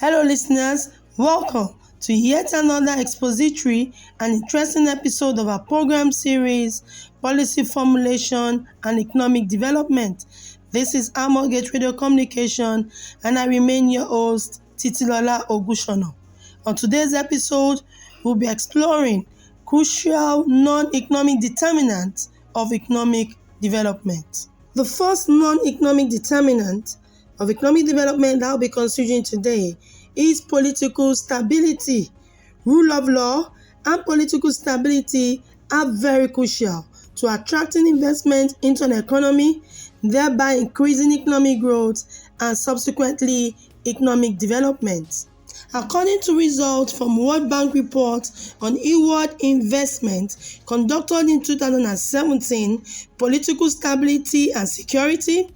Hello, listeners. Welcome to yet another expository and interesting episode of our program series, Policy Formulation and Economic Development. This is Amorgate Radio Communication, and I remain your host, Titilola Ogushono. On today's episode, we'll be exploring crucial non-economic determinants of economic development. The first non-economic determinant of economic development that I'll be considering today is political stability. Rule of law and political stability are very crucial to attracting investment into an economy, thereby increasing economic growth and subsequently economic development. According to results from World Bank report on inward investment conducted in 2017, political stability and security,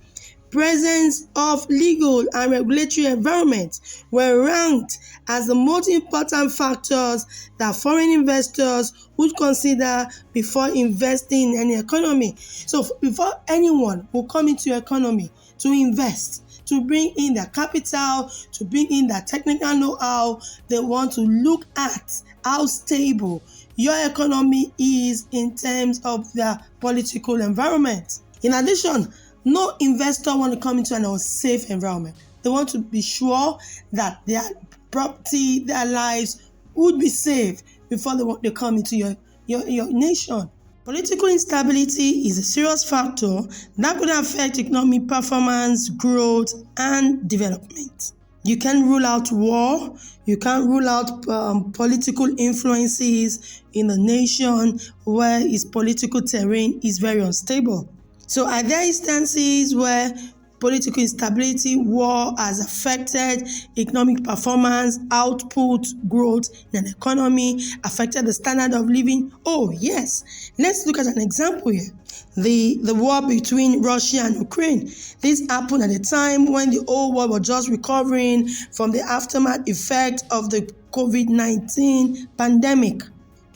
presence of legal and regulatory environment were ranked as the most important factors that foreign investors would consider before investing in any economy. So before anyone will come into your economy to invest, to bring in their capital, to bring in their technical know-how, they want to look at how stable your economy is in terms of their political environment. In addition, no investor want to come into an unsafe environment. They want to be sure that their property, their lives would be safe before they come into your nation. Political instability is a serious factor that could affect economic performance, growth, and development. You can rule out war, you can rule out political influences in a nation where its political terrain is very unstable. So are there instances where political instability, war has affected economic performance, output, growth in an economy, affected the standard of living? Oh, yes. Let's look at an example here. The war between Russia and Ukraine. This happened at a time when the whole world was just recovering from the aftermath effect of the COVID-19 pandemic.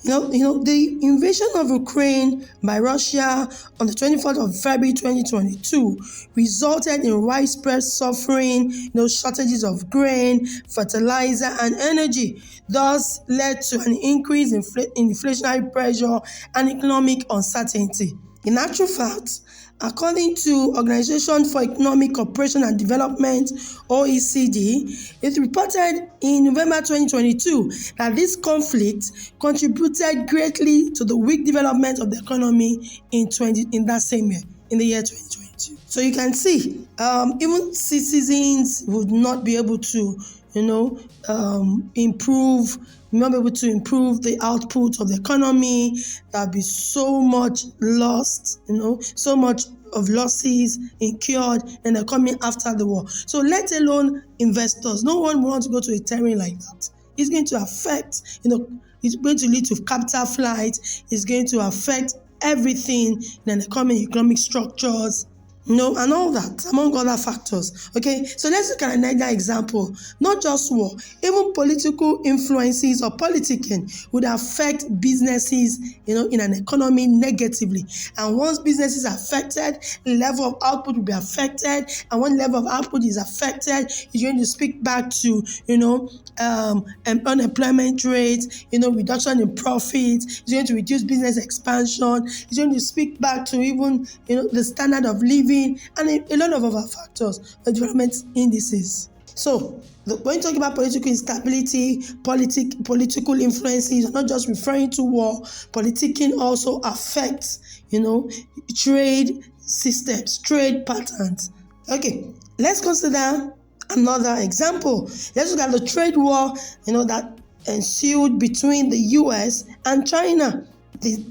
The invasion of Ukraine by Russia on the 24th of February 2022 resulted in widespread suffering, shortages of grain, fertilizer, and energy, thus led to an increase in inflationary pressure and economic uncertainty. In actual fact, according to Organization for Economic Cooperation and Development, OECD, it reported in November 2022 that this conflict contributed greatly to the weak development of the economy in that same year, in the year 2022. So you can see, even citizens would not be able to, improve the output of the economy. There'll be so much lost, so much of losses incurred in the coming after the war. So let alone investors. No one wants to go to a terrain like that. It's going to affect, it's going to lead to capital flight. It's going to affect everything in the economic structures, and all that, among other factors. Okay, so let's look at another example. Not just war, even political influences or politicking would affect businesses, in an economy negatively. And once businesses are affected, the level of output will be affected. And when level of output is affected, it's going to speak back to, unemployment rate, reduction in profit. It's going to reduce business expansion. It's going to speak back to even, the standard of living, and a lot of other factors, development indices. So, when you talk about political instability, political influences, are not just referring to war. Politicking also affects, trade systems, trade patterns. Okay, let's consider another example. Let's look at the trade war, that ensued between the U.S. and China. Did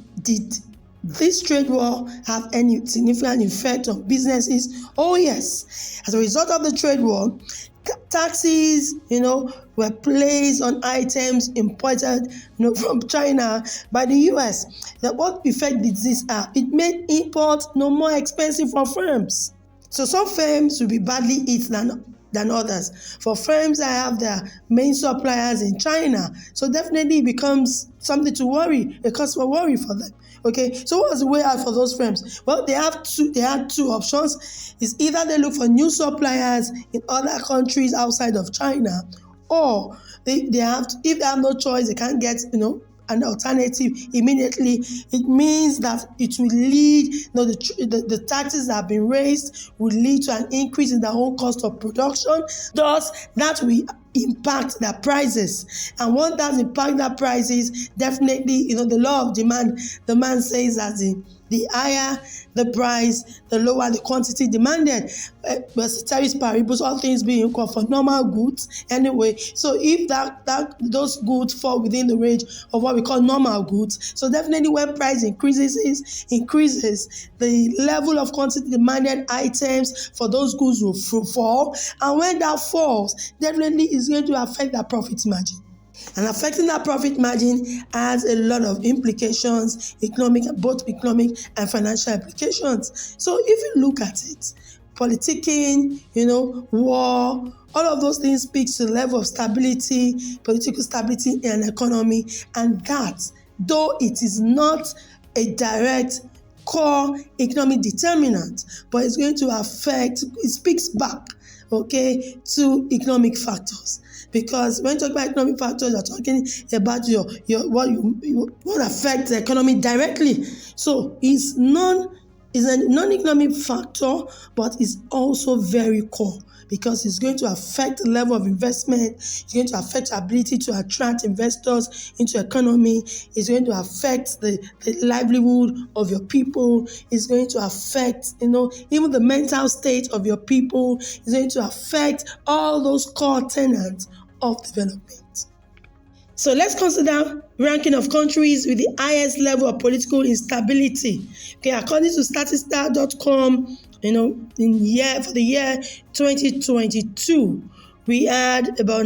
this trade war have any significant effect on businesses? Oh yes. As a result of the trade war, taxes, were placed on items imported, from China by the U.S. What effect did this have? It made import no more expensive for firms. So some firms will be badly hit than others. For firms that have their main suppliers in China, so definitely it becomes something to worry, a cause for worry for them. Okay, so what's the way out for those firms? Well, they had two options. It's either they look for new suppliers in other countries outside of China, or they have to, if they have no choice, they can't get an alternative immediately. It means that it will lead, the taxes that have been raised will lead to an increase in their own cost of production. Thus, that will impact their prices. And once that impact their prices, definitely, the law of demand says that the higher the price, the lower the quantity demanded. But ceteris paribus, all things being equal for normal goods anyway. So if those goods fall within the range of what we call normal goods, so definitely when price increases, the level of quantity demanded items for those goods will fall. And when that falls, definitely is going to affect the profit margin. And affecting that profit margin has a lot of implications, both economic and financial implications. So if you look at it, politicking, war, all of those things speaks to the level of stability, political stability in an economy, and that, though it is not a direct core economic determinant, but it's going to affect, it speaks back, to economic factors. Because when you talk about economic factors, you're talking about what affects the economy directly. So it's a non-economic factor, but it's also very core, because it's going to affect the level of investment. It's going to affect the ability to attract investors into the economy. It's going to affect the livelihood of your people. It's going to affect, even the mental state of your people. It's going to affect all those core tenets of development. So let's consider ranking of countries with the highest level of political instability. According to Statista.com, for the year 2022, we had about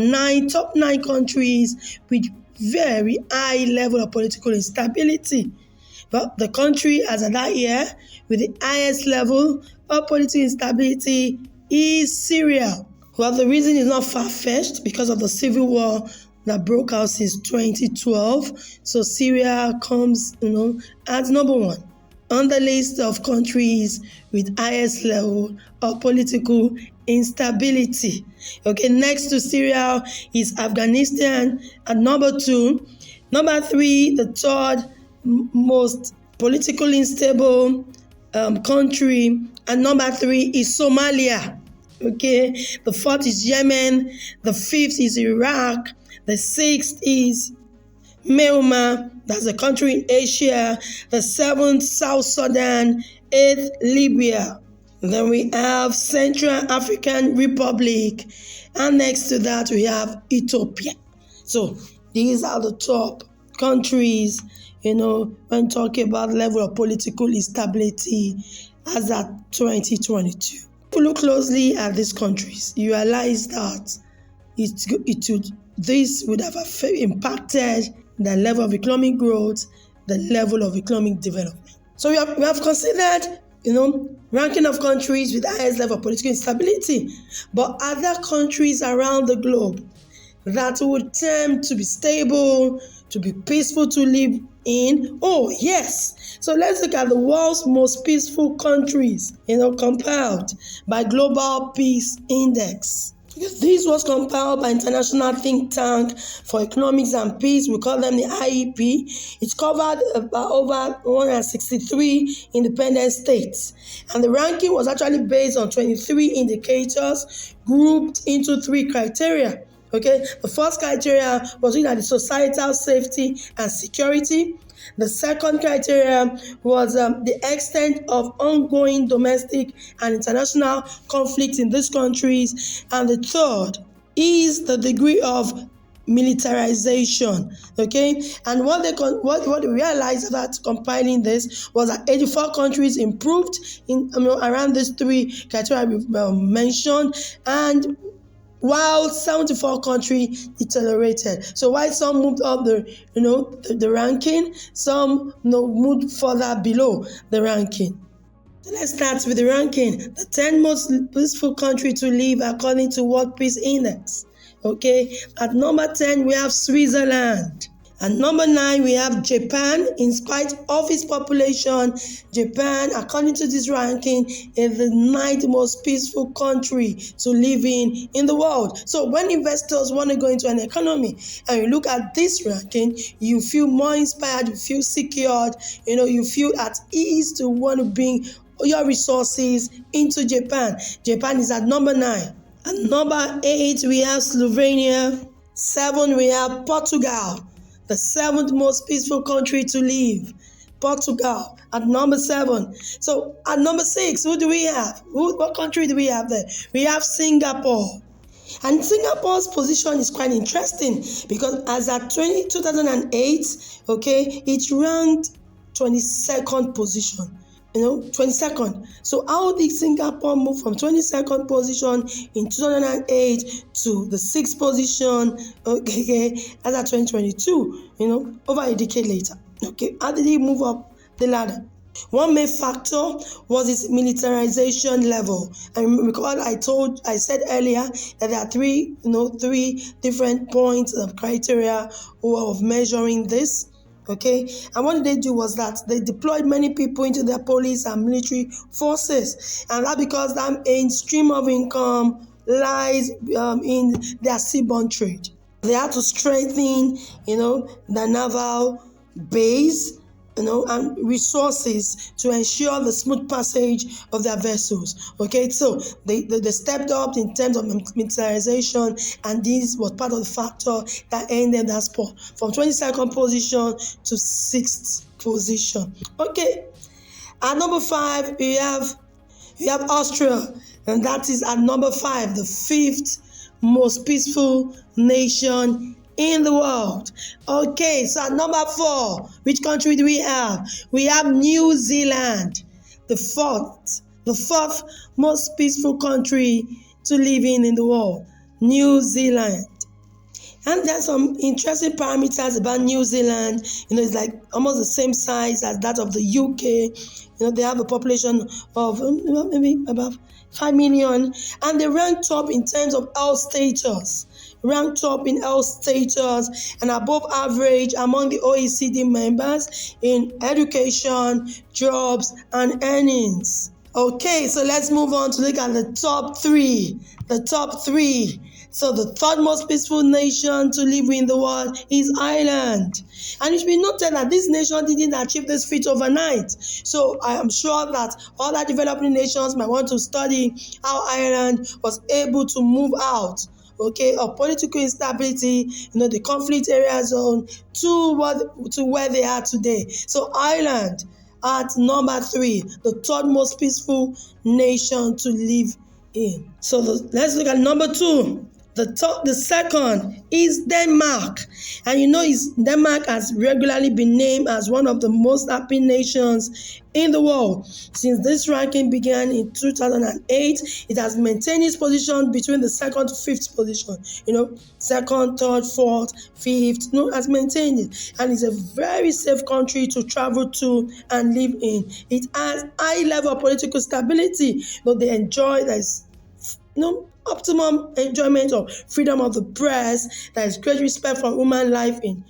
top 9 countries with very high level of political instability. But the country as of that year with the highest level of political instability is Syria. Well, the reason is not far-fetched because of the civil war that broke out since 2012. So Syria comes, as number 1 on the list of countries with highest level of political instability. Next to Syria is Afghanistan at number 2. Number 3, the third most politically unstable country, and number 3 is Somalia. The 4th is Yemen, the 5th is Iraq, the 6th is Myanmar, that's a country in Asia, the 7th, South Sudan, 8th, Libya. Then we have Central African Republic, and next to that we have Ethiopia. So these are the top countries, when talking about level of political instability as at 2022. If you look closely at these countries, you realize that this would have impacted the level of economic growth, the level of economic development. So we have considered, ranking of countries with the highest level of political instability, but other countries around the globe that would tend to be stable, to be peaceful to live in. Oh, yes. So let's look at the world's most peaceful countries, compiled by Global Peace Index. This was compiled by International Think Tank for Economics and Peace. We call them the IEP. It covered about over 163 independent states. And the ranking was actually based on 23 indicators grouped into 3 criteria. The first criteria was looking at the societal safety and security. The second criteria was the extent of ongoing domestic and international conflict in these countries. And the third is the degree of militarization. And what they realized about compiling this was that 84 countries improved in around these 3 criteria we mentioned, and while 74 countries deteriorated. So while some moved up the ranking, some moved further below the ranking. So let's start with the ranking. The 10 most peaceful countries to live according to World Peace Index. At number 10 we have Switzerland. At number 9, we have Japan. In spite of its population, Japan, according to this ranking, is the ninth most peaceful country to live in the world. So when investors want to go into an economy and you look at this ranking, you feel more inspired, you feel secured, you feel at ease to want to bring your resources into Japan. Japan is at number 9. At number 8, we have Slovenia. 7, we have Portugal, the 7th most peaceful country to live. Portugal at number 7. So at number 6, who do we have? What country do we have there? We have Singapore. And Singapore's position is quite interesting because as at 2008, it ranked 22nd position. 22nd. So how did Singapore move from 22nd position in 2008 to the 6th position, as at 2022, over a decade later? How did he move up the ladder? One main factor was its militarization level. And recall I said earlier that there are three different points of criteria of measuring this. And what they do was that they deployed many people into their police and military forces, and that because that main stream of income lies in their seaborne trade. They had to strengthen, the naval base, and resources to ensure the smooth passage of their vessels. So they stepped up in terms of militarization, and this was part of the factor that ended that spot from 22nd position to 6th position. At number 5, we have Austria, and that is at number 5, the 5th most peaceful nation in the world. So at number 4, which country do we have? We have New Zealand, the fourth most peaceful country to live in the world. New Zealand. And there's some interesting parameters about New Zealand. It's like almost the same size as that of the UK. They have a population of maybe about 5 million, and they rank top in terms of health status. And above average among the OECD members in education, jobs, and earnings. So let's move on to look at the top 3. So the 3rd most peaceful nation to live in the world is Ireland. And it should be noted that this nation didn't achieve this feat overnight. So I am sure that other developing nations might want to study how Ireland was able to move out of political instability, the conflict area zone to where they are today. So Ireland at number 3, the 3rd most peaceful nation to live in. So let's look at number 2. The second is Denmark. And Denmark has regularly been named as one of the most happy nations in the world. Since this ranking began in 2008, it has maintained its position between the 2nd to 5th position. 2nd, 3rd, 4th, 5th, has maintained it. And it's a very safe country to travel to and live in. It has high level of political stability, but they enjoy optimum enjoyment of freedom of the press. There is great respect for human life in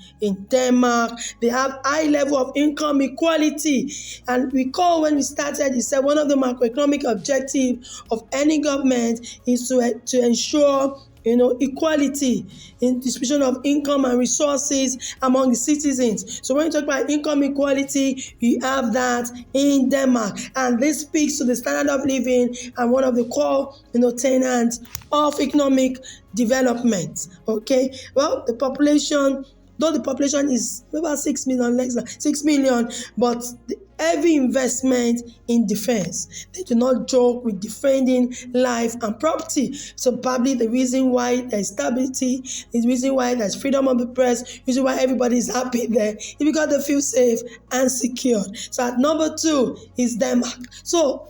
Denmark. They have high level of income equality. And recall when we started, he said one of the macroeconomic objectives of any government is to ensure equality in distribution of income and resources among the citizens. So when you talk about income equality, you have that in Denmark. And this speaks to the standard of living and one of the core, tenets of economic development. Well, the population is about 6 million, less than 6 million, but the heavy investment in defense. They do not joke with defending life and property. So probably the reason why there's stability, the reason why there's freedom of the press, the reason why everybody is happy there is because they feel safe and secure. So at number 2 is Denmark. So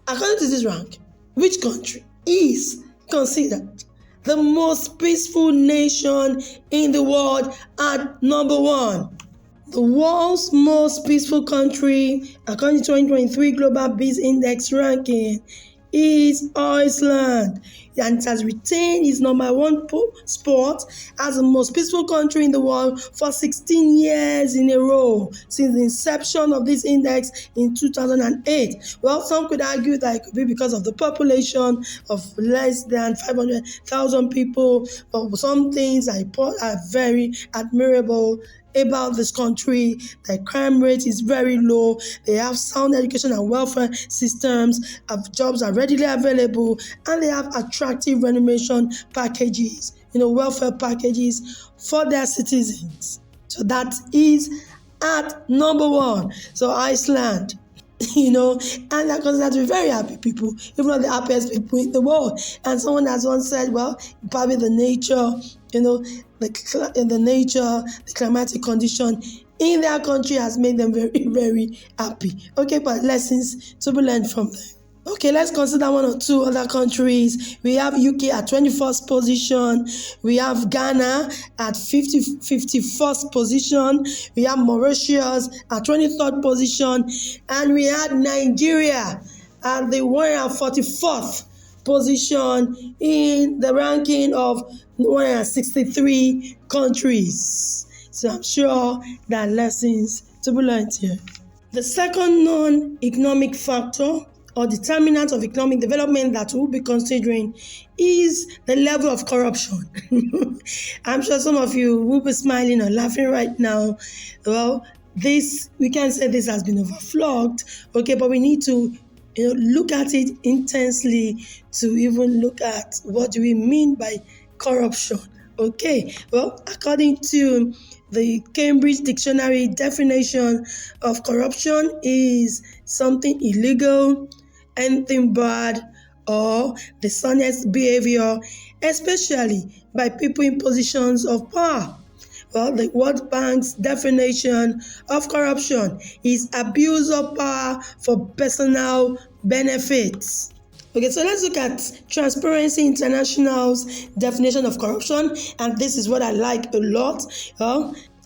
according to this rank, which country is considered the most peaceful nation in the world at number 1? The world's most peaceful country, according to 2023 Global Peace Index ranking, is Iceland. and it has retained its number one spot as the most peaceful country in the world for 16 years in a row since the inception of this index in 2008. Well, some could argue that it could be because of the population of less than 500,000 people, but some things are very admirable about this country. The crime rate is very low. They have sound education and welfare systems. Jobs are readily available, and they have attractive remuneration packages, welfare packages for their citizens. So that is at number one. So Iceland, and they're considered to be very happy people, if not the happiest people in the world. And someone has once said, well, probably the nature, the climatic condition in their country has made them very, very happy. Okay, but lessons to be learned from them. Okay, let's consider one or two other countries. We have UK at 21st position. We have Ghana at 51st position. We have Mauritius at 23rd position. And we had Nigeria at the 144th position in the ranking of 163 countries. So I'm sure there are lessons to be learned here. The second non-economic factor or determinant of economic development that we'll be considering is the level of corruption. I'm sure some of you will be smiling or laughing right now. Well, we can say this has been overflogged, okay, but we need to look at it intensely to even look at what do we mean by corruption. Okay, well, according to the Cambridge Dictionary definition of corruption is something illegal, anything bad, or dishonest behavior, especially by people in positions of power. Well, the World Bank's definition of corruption is abuse of power for personal benefits. Okay, so let's look at Transparency International's definition of corruption, and this is what I like a lot.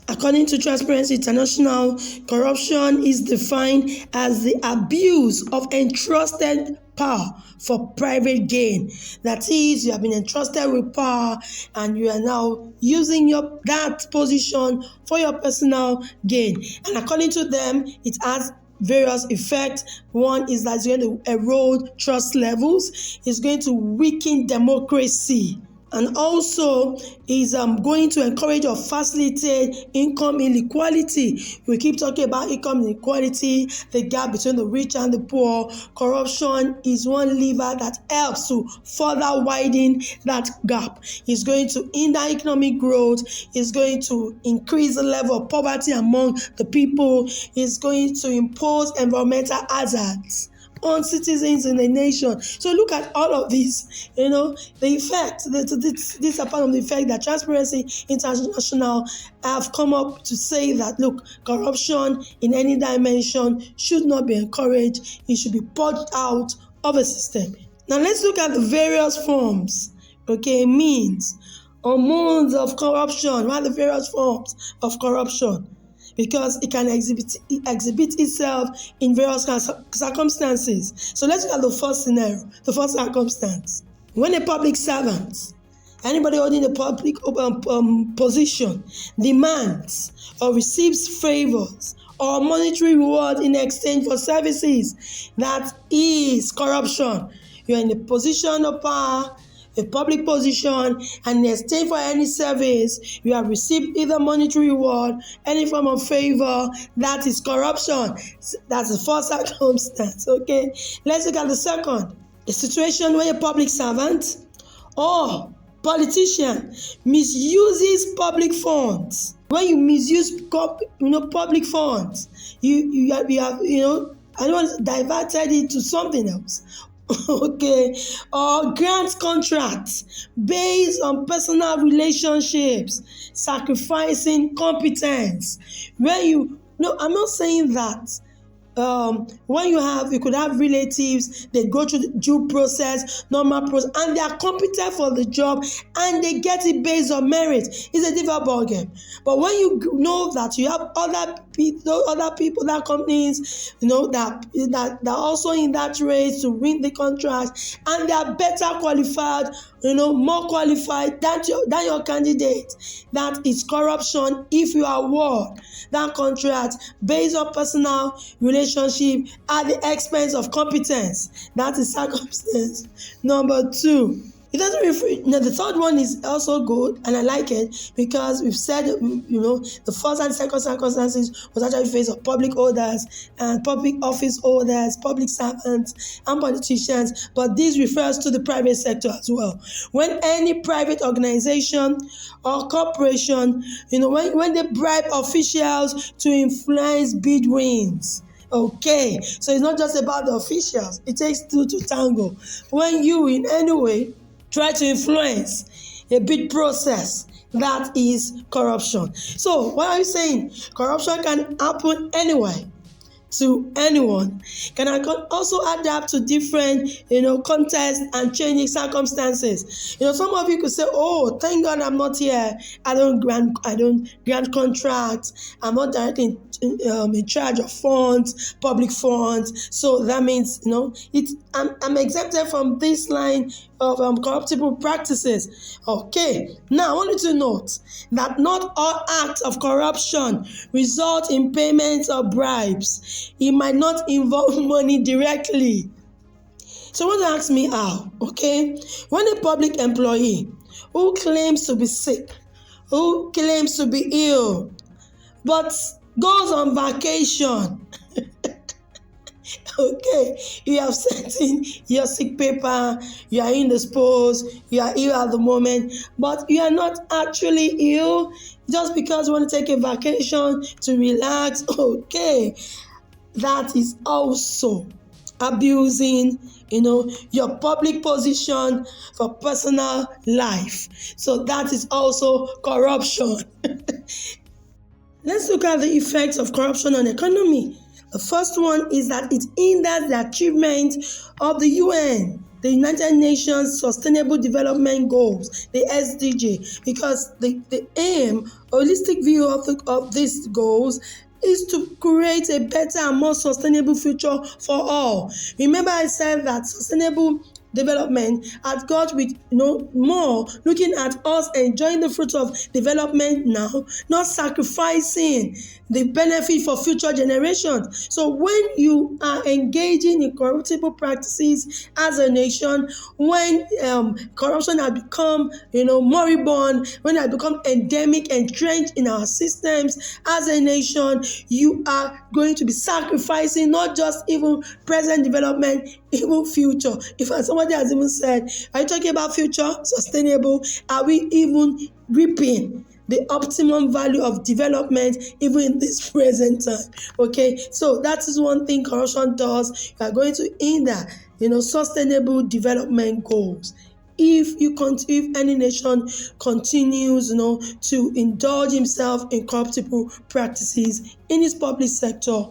According to Transparency International, corruption is defined as the abuse of entrusted power for private gain. That is, you have been entrusted with power and you are now using that position for your personal gain. And according to them, it has various effects. One is that it's going to erode trust levels, it's going to weaken democracy, and also is going to encourage or facilitate income inequality. We keep talking about income inequality, the gap between the rich and the poor. Corruption is one lever that helps to further widen that gap. It's going to hinder economic growth. It's going to increase the level of poverty among the people. It's going to impose environmental hazards on citizens in the nation. So look at all of this, the effect, this apart from the effect that Transparency International have come up to say that, look, corruption in any dimension should not be encouraged. It should be purged out of a system. Now let's look at the various forms, means or modes of corruption. What are the various forms of corruption? Because it can exhibit itself in various circumstances. So let's look at the first scenario, the first circumstance. When a public servant, anybody holding a public position, demands or receives favors or monetary reward in exchange for services, that is corruption. You're in a position of power, a public position, and in exchange for any service, you have received either monetary reward, any form of favor. That is corruption. That's the first circumstance, okay? Let's look at the second. A situation where a public servant or politician misuses public funds. When you misuse public funds, you have I don't want to diverted it to something else. Okay, or grant contracts based on personal relationships, sacrificing competence. I'm not saying that when you could have relatives, they go through the due process, normal process, and they are competent for the job, and they get it based on merit. It's a different ballgame. But when you know that you have other people, that companies, that are also in that race to win the contract, and they are better qualified, more qualified than your candidate, that is corruption. If you award that contract based on personal relationship at the expense of competence, that is circumstance number two. It doesn't refer. Now, the third one is also good, and I like it because we've said, the first and second circumstances was actually faced of public holders and public office holders, public servants, and politicians. But this refers to the private sector as well. When any private organization or corporation, when they bribe officials to influence bid wins. Okay, so it's not just about the officials. It takes two to tango. When you, in any way, try to influence a bid process, that is corruption. So what are you saying? Corruption can happen anywhere, to anyone, can also adapt to different contexts and changing circumstances. Some of you could say, oh, thank God I'm not here. I don't grant contracts. I'm not directly in charge of funds, public funds. So that means I'm exempted from this line of corruptible practices. Okay, now I want you to note that not all acts of corruption result in payments or bribes. It might not involve money directly. So want to ask me how? Okay, when a public employee who claims to be sick, who claims to be ill, but goes on vacation, okay, you have sent in your sick paper, you are indisposed, you are ill at the moment, but you are not actually ill, just because you want to take a vacation to relax. Okay, that is also abusing your public position for personal life. So that is also corruption. Let's look at the effects of corruption on the economy. The first one is that it hinders the achievement of the UN, the United Nations Sustainable Development Goals, the SDG, because the aim, holistic view of these goals, is to create a better and more sustainable future for all. Remember, I said that sustainable development has got with more looking at us enjoying the fruits of development now, not sacrificing the benefit for future generations. So when you are engaging in corruptible practices as a nation, when corruption has become moribund, when it has become endemic, entrenched in our systems as a nation, you are going to be sacrificing not just even present development, even future. If somebody has even said, are you talking about future sustainable? Are we even reaping the optimum value of development even in this present time? Okay, so that is one thing corruption does. You are going to hinder sustainable development goals. If any nation continues to indulge himself in corruptible practices in its public sector,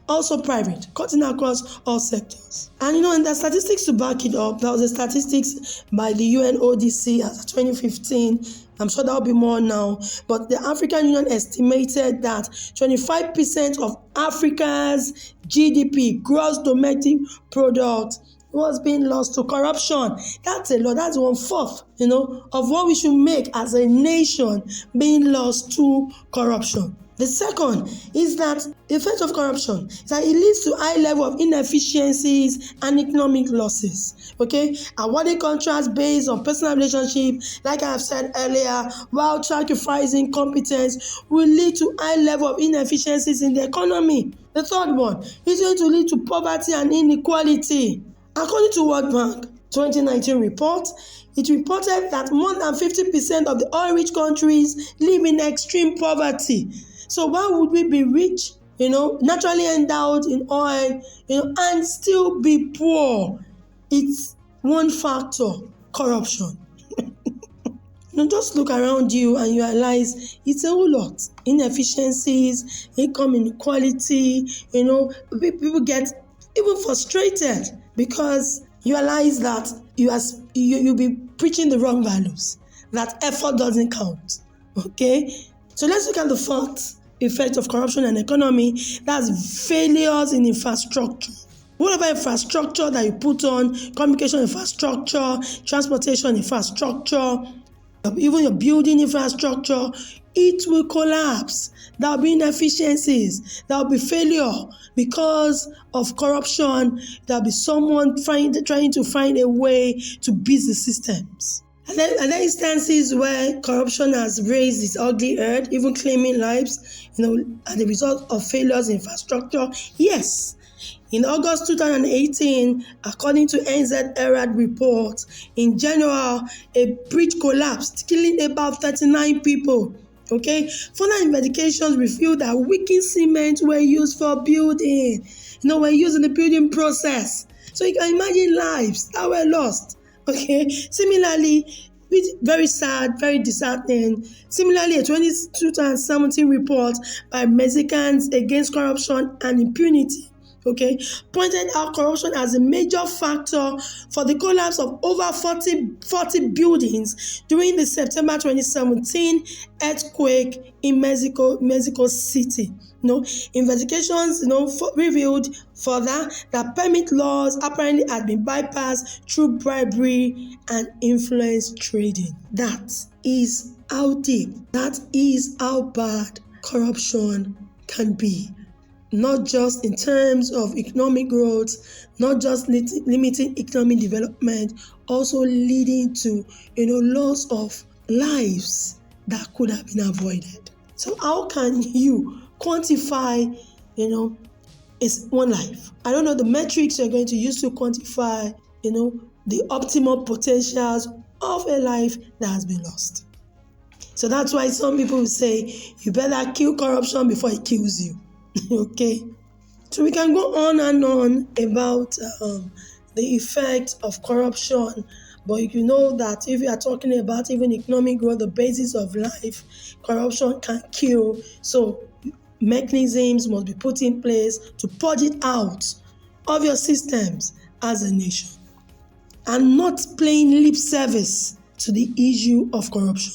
also private, cutting across all sectors. And and the statistics to back it up, there was a statistics by the UNODC as of 2015. I'm sure there'll be more now, but the African Union estimated that 25% of Africa's GDP, gross domestic product, was being lost to corruption. That's a lot. That's 1/4, of what we should make as a nation being lost to corruption. The second is that the effect of corruption is that it leads to high level of inefficiencies and economic losses. Okay, awarding contracts based on personal relationship, like I have said earlier, while sacrificing competence, will lead to high level of inefficiencies in the economy. The third one is going to lead to poverty and inequality. According to World Bank 2019 report, it reported that more than 50% of the oil-rich countries live in extreme poverty. So why would we be rich, naturally endowed in oil, and still be poor? It's one factor, corruption. Just look around you and you realize it's a whole lot. Inefficiencies, income inequality, people get even frustrated because you realize that you'll be preaching the wrong values, that effort doesn't count. Okay? So let's look at the fourth effect of corruption and economy. That's failures in infrastructure. Whatever infrastructure that you put on, communication infrastructure, transportation infrastructure, even your building infrastructure, it will collapse. There will be inefficiencies. There will be failure because of corruption. There will be someone trying to find a way to beat the systems. And then instances where corruption has raised its ugly head, even claiming lives, as a result of failures in infrastructure. Yes. In August 2018, according to NZ Herald report, in general, a bridge collapsed, killing about 39 people. Okay, further investigations revealed that weakened cement were used for building. Were used in the building process. So you can imagine lives that were lost. Okay, similarly, very sad, very disheartening. Similarly, a 2017 report by Mexicans Against Corruption and Impunity, pointed out corruption as a major factor for the collapse of over 40 buildings during the September 2017 earthquake in Mexico City. Investigations, revealed further that permit laws apparently had been bypassed through bribery and influence trading. That is how deep, that is how bad corruption can be. Not just in terms of economic growth, not just limiting economic development, also leading to, loss of lives that could have been avoided. So how can you quantify, it's one life? I don't know the metrics you're going to use to quantify, the optimal potentials of a life that has been lost. So that's why some people will say, you better kill corruption before it kills you. Okay, so we can go on and on about the effect of corruption, but you know that if you are talking about even economic growth, the basis of life, corruption can kill. So mechanisms must be put in place to purge it out of your systems as a nation, and not playing lip service to the issue of corruption,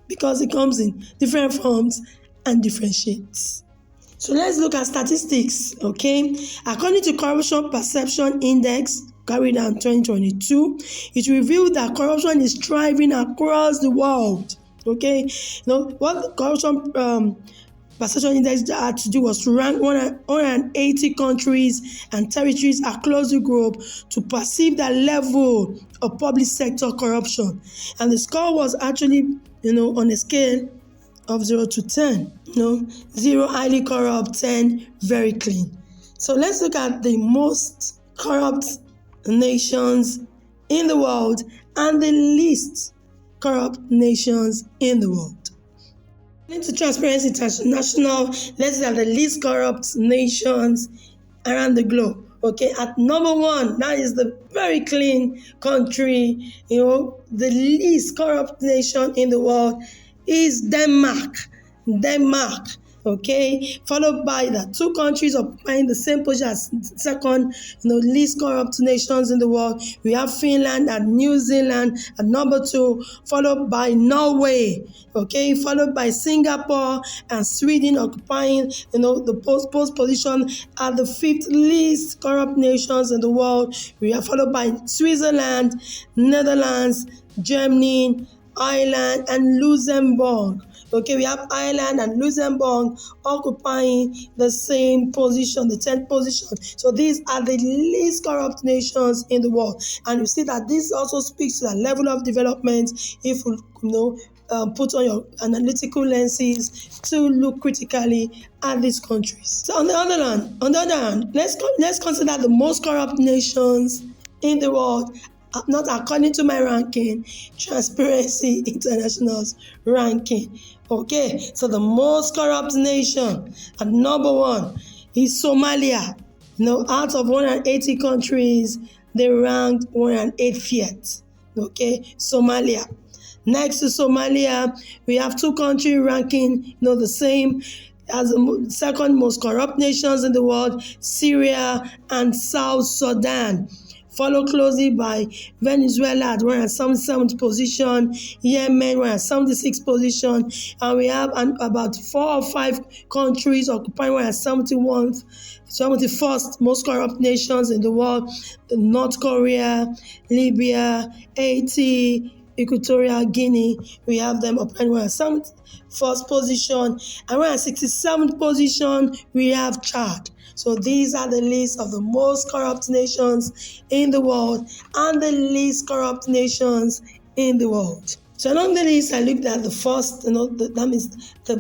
because it comes in different forms and different shades. So let's look at statistics, okay? According to Corruption Perception Index carried out in 2022, it revealed that corruption is thriving across the world, okay? What the Corruption Perception Index had to do was to rank 180 countries and territories across the globe to perceive the level of public sector corruption. And the score was actually, on a scale of 0 to 10. 0 highly corrupt, 10 very clean. So let's look at the most corrupt nations in the world and the least corrupt nations in the world. According to Transparency International, let's look at the least corrupt nations around the globe. Okay, at number 1, that is the very clean country, the least corrupt nation in the world is Denmark, okay, followed by the 2 countries occupying the same position as second, least corrupt nations in the world. We have Finland and New Zealand at number 2, followed by Norway, okay, followed by Singapore and Sweden occupying, the post position at the 5th least corrupt nations in the world. We are followed by Switzerland, Netherlands, Germany, Ireland and Luxembourg. Okay, we have Ireland and Luxembourg occupying the same position, the 10th position. So these are the least corrupt nations in the world. And you see that this also speaks to the level of development if you put on your analytical lenses to look critically at these countries. So on the other hand, let's consider the most corrupt nations in the world. Not according to my ranking, Transparency International's ranking. Okay, so the most corrupt nation at number 1 is Somalia. Out of 180 countries, they ranked 185th. Okay, Somalia. Next to Somalia, we have two countries ranking, the same as the second most corrupt nations in the world, Syria and South Sudan. Followed closely by Venezuela at 177th position, Yemen 176th position, and we have about 4 or 5 countries occupying 171st, 71st most corrupt nations in the world: the North Korea, Libya, Haiti, Equatorial Guinea. We have them occupying 171st position, and 167th position we have Chad. So these are the list of the most corrupt nations in the world and the least corrupt nations in the world. So along the list, I looked at the first, that means the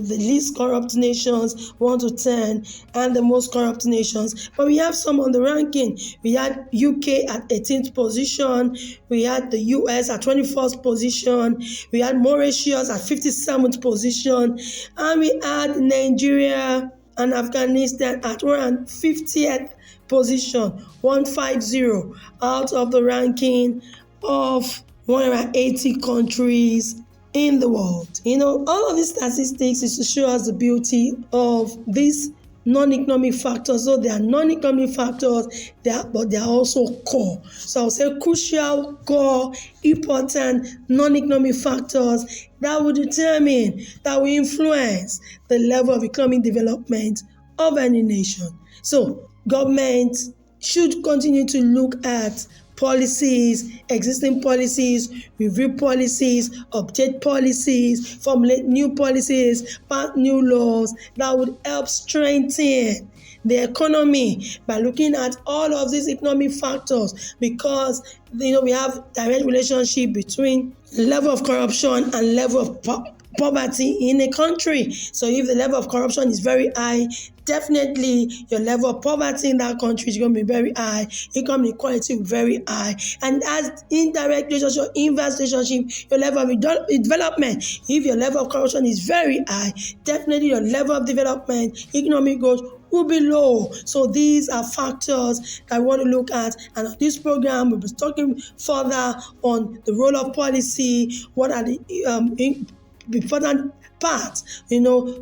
least corrupt nations, 1 to 10, and the most corrupt nations. But we have some on the ranking. We had UK at 18th position. We had the US at 21st position. We had Mauritius at 57th position. And we had Nigeria and Afghanistan at 150th position, 150 out of the ranking of 180 countries in the world. All of these statistics is to show us the beauty of these non-economic factors. So they are non-economic factors, but they are also core. So I'll say crucial, core, important non-economic factors that will determine, that will influence the level of economic development of any nation. So government should continue to look at policies, existing policies, review policies, update policies, formulate new policies, pass new laws that would help strengthen the economy by looking at all of these economic factors, because we have direct relationship between level of corruption and level of poverty in a country. So if the level of corruption is very high, definitely your level of poverty in that country is going to be very high, income inequality will be very high, and as indirect relationship, inverse relationship, your level of development, if your level of corruption is very high, definitely your level of development, economic growth will be low. So these are factors that we want to look at, and on this program we'll be talking further on the role of policy, what are the important part,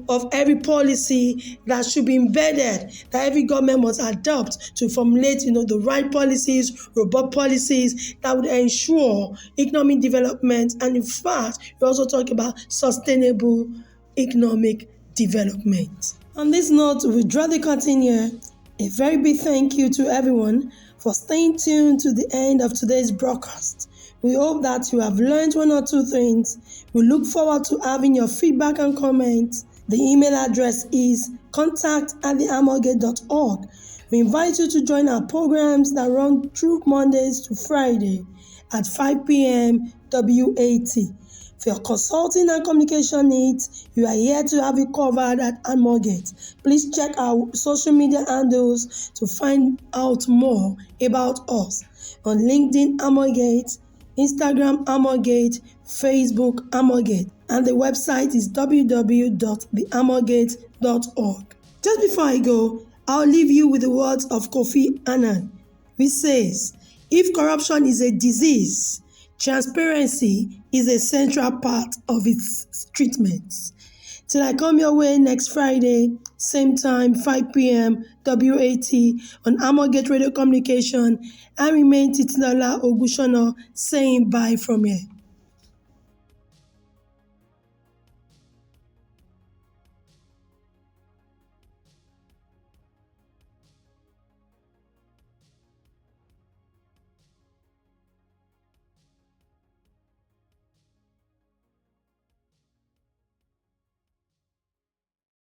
of every policy that should be embedded, that every government must adopt to formulate, the right policies, robust policies that would ensure economic development. And in fact, we also talk about sustainable economic development. On this note, we draw the curtain here. A very big thank you to everyone for staying tuned to the end of today's broadcast. We hope that you have learned 1 or 2 things. We look forward to having your feedback and comments. The email address is contact@theamorgate.org. We invite you to join our programs that run through Mondays to Friday at 5 p.m. WAT. For your consulting and communication needs, you are here to have it covered at Amorgate. Please check our social media handles to find out more about us. On LinkedIn, Amorgate, Instagram, Amorgate, Facebook, Amorgate, and the website is www.theamorgate.org. Just before I go, I'll leave you with the words of Kofi Annan, which says, "If corruption is a disease, transparency is a central part of its treatment." Till I come your way next Friday, same time, 5 p.m. WAT on Amorgate Radio Communication, I remain Titilola Ogunshono saying bye from here.